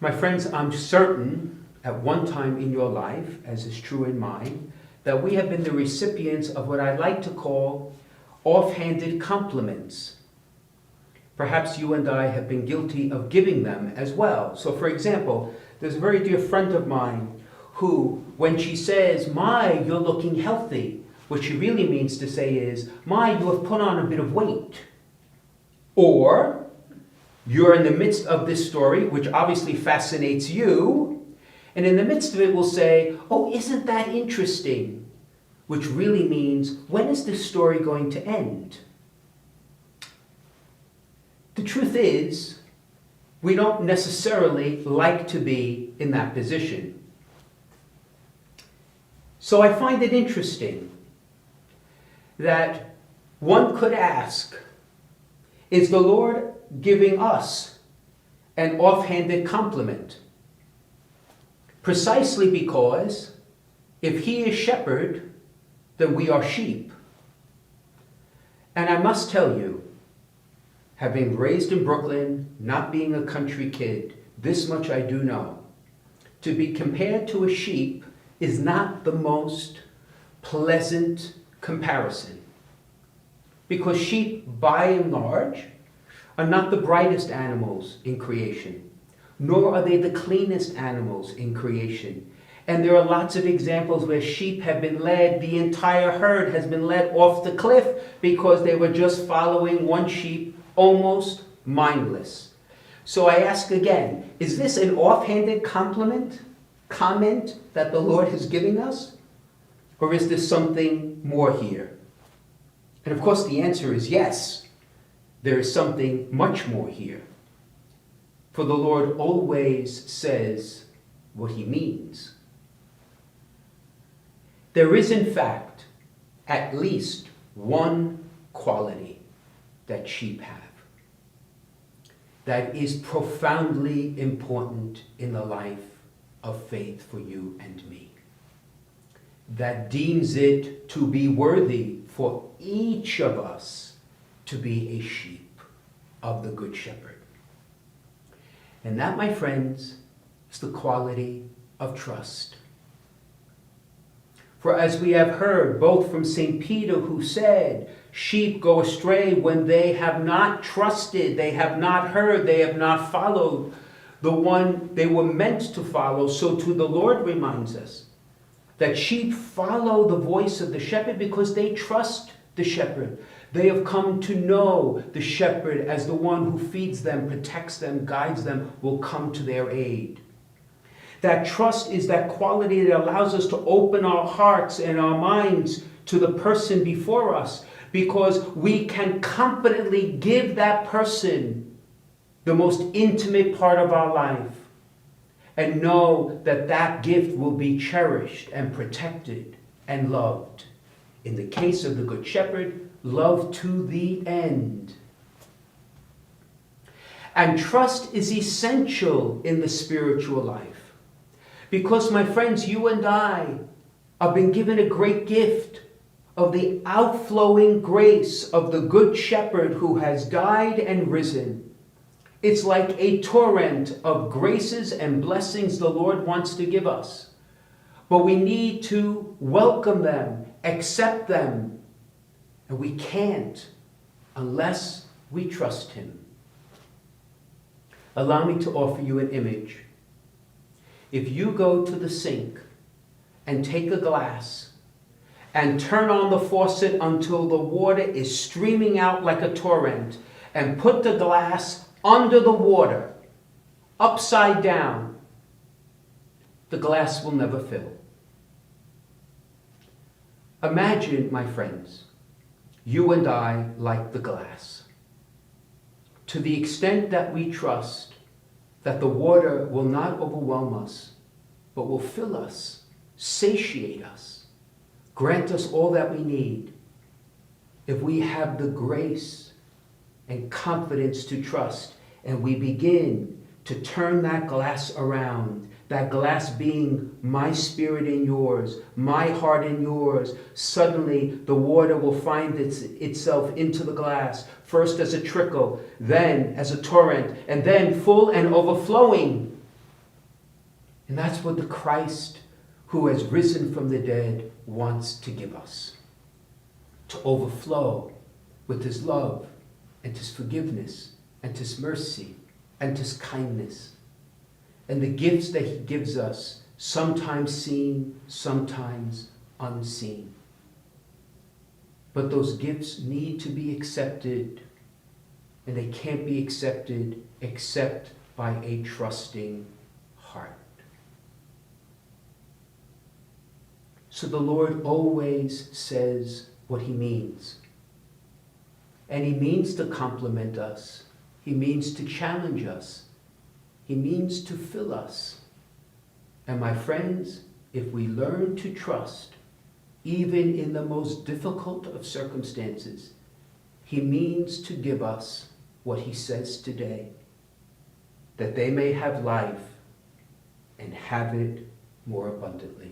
My friends, I'm certain at one time in your life, as is true in mine, that we have been the recipients of what I like to call offhanded compliments. Perhaps you and I have been guilty of giving them as well. So for example, there's a very dear friend of mine who, when she says, "My, you're looking healthy," what she really means to say is, "My, you have put on a bit of weight." Or, you're in the midst of this story, which obviously fascinates you, and in the midst of it will say, "Oh, isn't that interesting?" Which really means, when is this story going to end? The truth is, we don't necessarily like to be in that position. So I find it interesting that one could ask, is the Lord giving us an offhanded compliment? Precisely because if he is shepherd, then we are sheep. And I must tell you, having raised in Brooklyn, not being a country kid, this much I do know. To be compared to a sheep is not the most pleasant comparison. Because sheep, by and large, are not the brightest animals in creation, nor are they the cleanest animals in creation. And there are lots of examples where sheep have been led, the entire herd has been led off the cliff because they were just following one sheep, almost mindless. So I ask again, is this an offhanded comment that the Lord is giving us? Or is there something more here? And of course the answer is yes, there is something much more here. For the Lord always says what he means. There is in fact at least one quality that sheep have that is profoundly important in the life of faith for you and me, that deems it to be worthy for each of us to be a sheep of the Good Shepherd. And that, my friends, is the quality of trust. For as we have heard both from St. Peter, who said, sheep go astray when they have not trusted, they have not heard, they have not followed the one they were meant to follow, so too the Lord reminds us that sheep follow the voice of the shepherd because they trust the shepherd. They have come to know the shepherd as the one who feeds them, protects them, guides them, will come to their aid. That trust is that quality that allows us to open our hearts and our minds to the person before us, because we can confidently give that person the most intimate part of our life and know that that gift will be cherished and protected and loved. In the case of the Good Shepherd, loved to the end. And trust is essential in the spiritual life. Because, my friends, you and I have been given a great gift of the outflowing grace of the Good Shepherd who has died and risen. It's like a torrent of graces and blessings the Lord wants to give us. But we need to welcome them, accept them, and we can't unless we trust him. Allow me to offer you an image. If you go to the sink and take a glass and turn on the faucet until the water is streaming out like a torrent, and put the glass under the water, upside down, the glass will never fill. Imagine, my friends, you and I like the glass. To the extent that we trust that the water will not overwhelm us, but will fill us, satiate us, grant us all that we need. If we have the grace and confidence to trust, and we begin to turn that glass around, that glass being my spirit in yours, my heart in yours, suddenly the water will find itself into the glass, first as a trickle, then as a torrent, and then full and overflowing. And that's what the Christ who has risen from the dead wants to give us. To overflow with his love and his forgiveness and his mercy and his kindness. And the gifts that he gives us, sometimes seen, sometimes unseen. But those gifts need to be accepted, and they can't be accepted except by a trusting heart. So the Lord always says what he means. And he means to compliment us. He means to challenge us. He means to fill us. And my friends, if we learn to trust, even in the most difficult of circumstances, he means to give us what he says today, that they may have life and have it more abundantly.